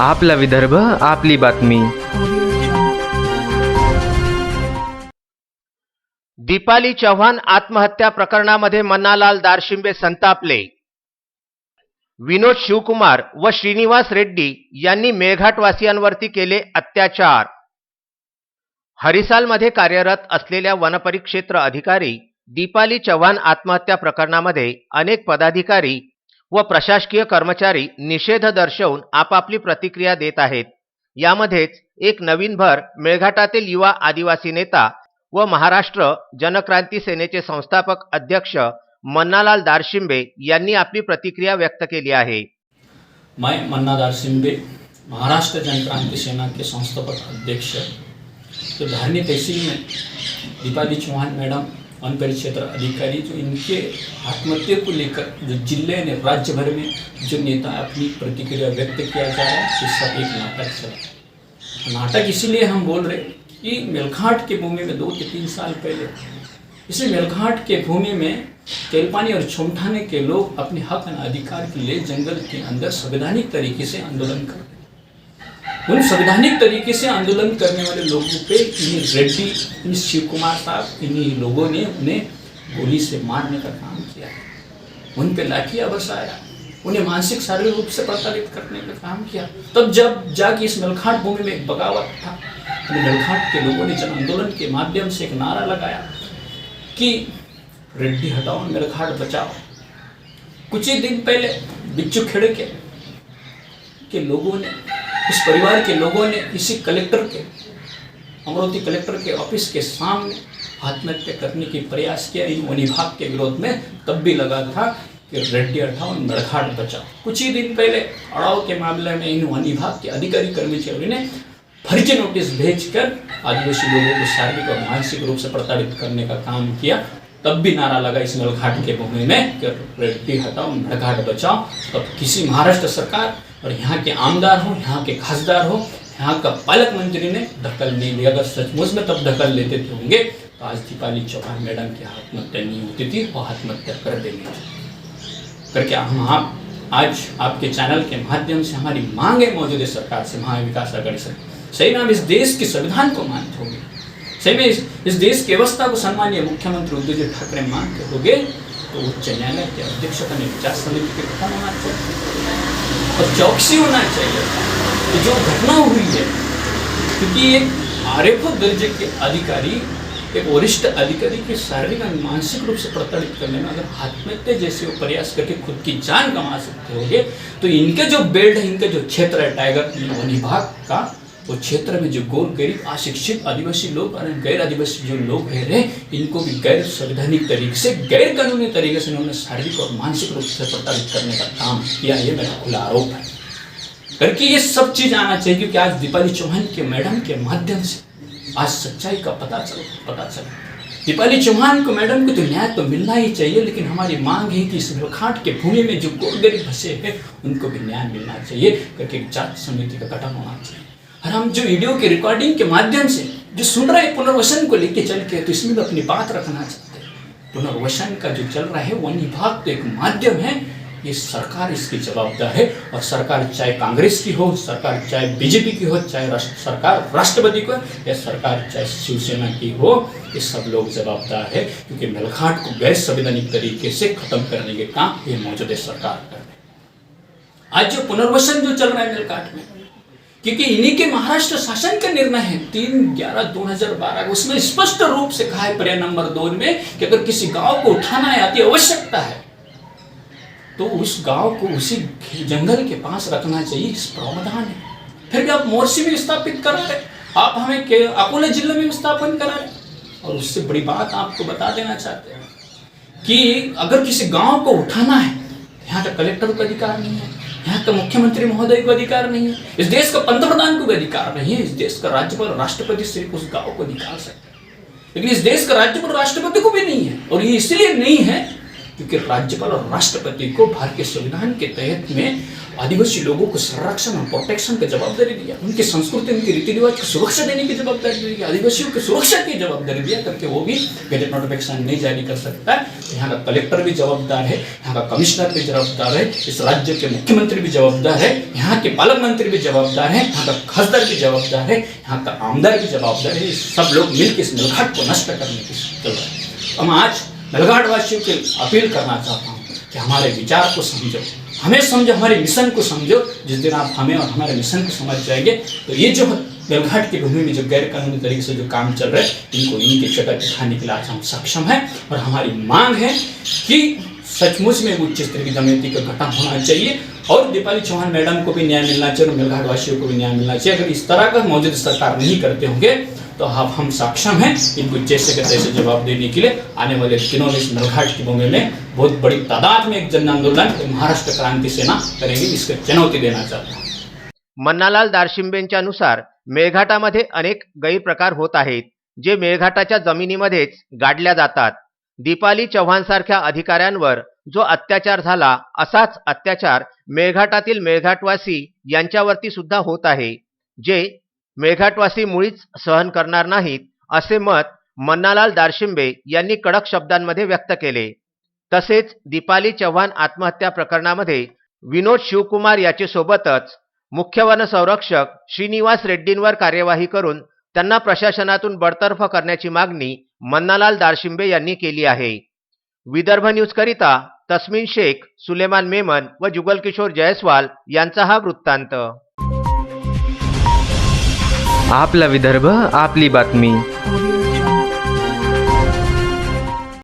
आपला विदर्भ, आपली बातमी. दीपाली चव्हाण आत्महत्या प्रकरणामध्ये मन्नालाल दारशिंबे संतापले. विनोद शिवकुमार व श्रीनिवास रेड्डी यांनी मेळघाटवासियांवरती केले अत्याचार. हरिसालमध्ये कार्यरत असलेल्या वनपरिक्षेत्र अधिकारी दीपाली चव्हाण आत्महत्या प्रकरणामध्ये अनेक पदाधिकारी व प्रशासकीय कर्मचारी निषेध दर्शवून आपापली प्रतिक्रिया देत आहेत. यामध्येच एक नवीन भर मेळघाटातील युवा आदिवासी नेता व महाराष्ट्र जनक्रांती सेनेचे संस्थापक अध्यक्ष मन्नालाल दारशिंबे यांनी आपली प्रतिक्रिया व्यक्त केली आहे. मैं मन्ना दारशिंबे महाराष्ट्र जनक्रांति सेना के संस्थापक अध्यक्ष. तो धार्मिक तहसील में दीपाली चौहान मैडम वन परिक्षेत्र अधिकारी जो इनके आत्महत्या को लेकर जो जिले ने राज्य भर में जो नेता अपनी प्रतिक्रिया व्यक्त किया जा रहा है, इस सब एक नाटक चला. नाटक इसीलिए हम बोल रहे कि मेलघाट के भूमि में 2 से 3 साल पहले इसी मेलघाट के भूमि में तेलपानी और छोमठाने के लोग अपने हक और अधिकार के लिए जंगल के अंदर संवैधानिक तरीके से आंदोलन कर रहे. उन संवैधानिक तरीके से आंदोलन करने वाले लोगों पे इन्हीं रेड्डी, इन शिव कुमार साहब, इन्हीं लोगों ने उन्हें गोली से मारने का काम किया. उन पे लाठियां बरसाया, उन्हें मानसिक शारीरिक रूप से प्रताड़ित करने का काम किया. तब जब जाके इस मेलघाट भूमि में एक बगावत था, मेलघाट के लोगों ने जन आंदोलन के माध्यम से एक नारा लगाया कि रेड्डी हटाओ, मेलघाट बचाओ. कुछ ही दिन पहले बिच्छू खेड़े के लोगों ने, इस परिवार के लोगों ने इसी कलेक्टर के, अमरावती कलेक्टर के ऑफिस के सामने आत्महत्या करने की प्रयास किया इन वन विभाग के विरोध में. तब भी लगा था कि रेड्डी हटाओ, मेलघाट बचाओ. कुछ ही दिन पहले अड़ाव के मामले में इन वन विभाग के अधिकारी कर्मचारियों ने फर्जी नोटिस भेजकर आदिवासी लोगों को शारीरिक और मानसिक रूप से प्रताड़ित करने का काम किया. तब भी नारा लगा इस मेलघाट के भूमि में कि रेड्डी हटाओ, मेलघाट बचाओ. तब किसी महाराष्ट्र सरकार और यहाँ के आमदार हो, यहाँ के खासदार हो, यहाँ का पालक मंत्री ने दखल नहीं लिया. अगर सचमुच में तब दखल लेते थे होंगे तो आज दीपाली चौहान मैडम की आत्महत्या नहीं होती थी, वो आत्महत्या कर देनी करके हम आज आपके चैनल के माध्यम से हमारी मांगे मौजूदा सरकार से, महाविकास आघाड़ी से, सही में हम इस देश के संविधान को मानते होंगे, सही में इस देश की व्यवस्था को सम्मानीय मुख्यमंत्री उद्धव जी ठाकरे मानते होंगे तो उच्च न्यायालय की अध्यक्षता में विचार समिति के गठन होना चाहिए और चौकसी होना चाहिए कि जो घटना हुई है. क्योंकि एक आरएफओ दर्जे के अधिकारी, एक वरिष्ठ अधिकारी के शारीरिक और मानसिक रूप से प्रताड़ित करने में अगर आत्महत्या जैसे वो प्रयास करके खुद की जान गंवा सकते होंगे तो इनके जो बेल्ट है, इनका जो क्षेत्र है टाइगर वन विभाग का, वो क्षेत्र में जो गोर गरीब अशिक्षित आदिवासी लोग और गैर आदिवासी जो लोग रह रहे हैं, इनको भी गैर संवैधानिक तरीके से, गैर कानूनी तरीके से उन्होंने शारीरिक और मानसिक रूप से प्रताड़ित करने का काम किया. ये मेरा खुला आरोप है करके ये सब चीज आना चाहिए. क्योंकि आज दीपाली चौहान के मैडम के माध्यम से आज सच्चाई का पता चला. दीपाली चौहान को, मैडम को तो न्याय तो मिलना ही चाहिए, लेकिन हमारी मांग है कि इस मेलघाट के भूमि में जो गोर गरीब फंसे हैं उनको भी न्याय मिलना चाहिए करके एक जांच समिति का गठन होना चाहिए. और हम जो वीडियो की रिकॉर्डिंग के माध्यम से जो सुन रहे हैं पुनर्वसन को लेके चल के, तो इसमें भी अपनी बात रखना चाहते हैं. पुनर्वसन का जो चल रहा है, वन विभाग तो एक माध्यम है, ये सरकार इसकी जवाबदार है. और सरकार चाहे कांग्रेस की हो, सरकार चाहे बीजेपी की हो, चाहे सरकार राष्ट्रपति को या सरकार चाहे शिवसेना की हो, ये सब लोग जवाबदार है. क्योंकि मेलघाट को गैर संवैधानिक तरीके से खत्म करने के काम ये मौजूदा सरकार कर रही है. आज जो पुनर्वसन जो चल रहा है मेलघाट में, क्योंकि इन्हीं के महाराष्ट्र शासन का निर्णय है 3/11/2012, उसमें स्पष्ट रूप से कहा है पर्याय नंबर 2 में कि अगर किसी गांव को उठाना है, अति आवश्यकता है, तो उस गांव को उसी जंगल के पास रखना चाहिए. इस प्रावधान है. फिर भी आप मोर्शी में स्थापित करा रहे, आप हमें अकोला जिले में स्थापन करा रहे. और उससे बड़ी बात आपको बता देना चाहते हैं कि अगर किसी गांव को उठाना है, यहाँ का कलेक्टर को अधिकार नहीं है, यहाँ का मुख्यमंत्री महोदय को अधिकार नहीं है, इस देश का पंतप्रधान को भी अधिकार नहीं है. इस देश का राज्यपाल राष्ट्रपति सिर्फ उस गांव को निकाल सकते हैं, लेकिन इस देश का राज्यपाल राष्ट्रपति को भी नहीं है. और ये इसलिए नहीं है क्योंकि राज्यपाल और राष्ट्रपति को भारतीय संविधान के तहत में आदिवासी लोगों को संरक्षण और प्रोटेक्शन की जवाबदारी दिया, उनकी संस्कृति उनके रीति रिवाज की सुरक्षा देने की जवाबदारी दी, आदिवासियों की सुरक्षा की जवाबदारी दिया करके वो भी गैजेट नोटिफिकेशन नहीं जारी कर सकता है। यहाँ का कलेक्टर भी जवाबदार है, यहाँ का कमिश्नर भी जवाबदार है, इस राज्य के मुख्यमंत्री भी जवाबदार है, यहाँ के पालक मंत्री भी जवाबदार है, यहाँ का खासदार भी जवाबदार है, यहाँ का आमदार भी जवाबदार है। सब लोग मिलकर इस मेलघाट को नष्ट करने की चल रहा है। हम आज मेलघाट वासियों की अपील करना चाहता हूँ कि हमारे विचार को समझो, हमें समझो, हमारे मिशन को समझो। जिस दिन आप हमें और हमारे मिशन को समझ जाएंगे तो ये जो मेलघाट की भूमि में जो गैर कानूनी तरीके से जो काम चल रहा है इनको इनकी जगह दिखाने के लिए आज हम सक्षम हैं। और हमारी मांग है कि सचमुच में उच्च स्तरीय की जमीयती का गठन होना चाहिए और दीपाली चौहान मैडम को भी न्याय मिलना चाहिए और मेलघाट वासियों को भी न्याय मिलना चाहिए। अगर इस तरह का मौजूदा सरकार नहीं करते होंगे तो अब हम सक्षम हैं इनको जैसे के तैसे जवाब देने के लिए। आने वाले दिनों में इस मेलघाट की भूमि में बहुत बड़ी तादाद में एक जन आंदोलन महाराष्ट्र क्रांती सेना करेंगे, इसको चुनौती देना चाहता हूँ। मन्नालाल दारशिंबेंच्या नुसार मेळघाटामध्ये अनेक गैरप्रकार होत आहेत जे मेळघाटाच्या जमिनीमध्येच गाडल्या जातात। दीपाली चव्हाण सारख्या अधिकाऱ्यांवर जो अत्याचार झाला असाच अत्याचार मेळघाटातील मेळघाटवासी यांच्यावरती सुद्धा होत आहे, जे मेळघाटवासी मुळीच सहन करणार नाहीत असे मत मन्नालाल दारशिंबे यांनी कडक शब्दांमध्ये व्यक्त केले। तसेच दीपाली चव्हाण आत्महत्या प्रकरणामध्ये विनोद शिवकुमार याच्यासोबतच मुख्य वन संरक्षक श्रीनिवास रेड्डींवर कार्यवाही करून त्यांना प्रशासनातून बडतर्फ करण्याची मागणी मन्नालाल दारशिंबे यांनी केली आहे। विदर्भ न्यूज करिता तस्मीन शेख, सुलेमान मेमन व जुगल किशोर जयस्वाल यांचा हा वृत्तांत। आपला विदर्भ आपली बातमी।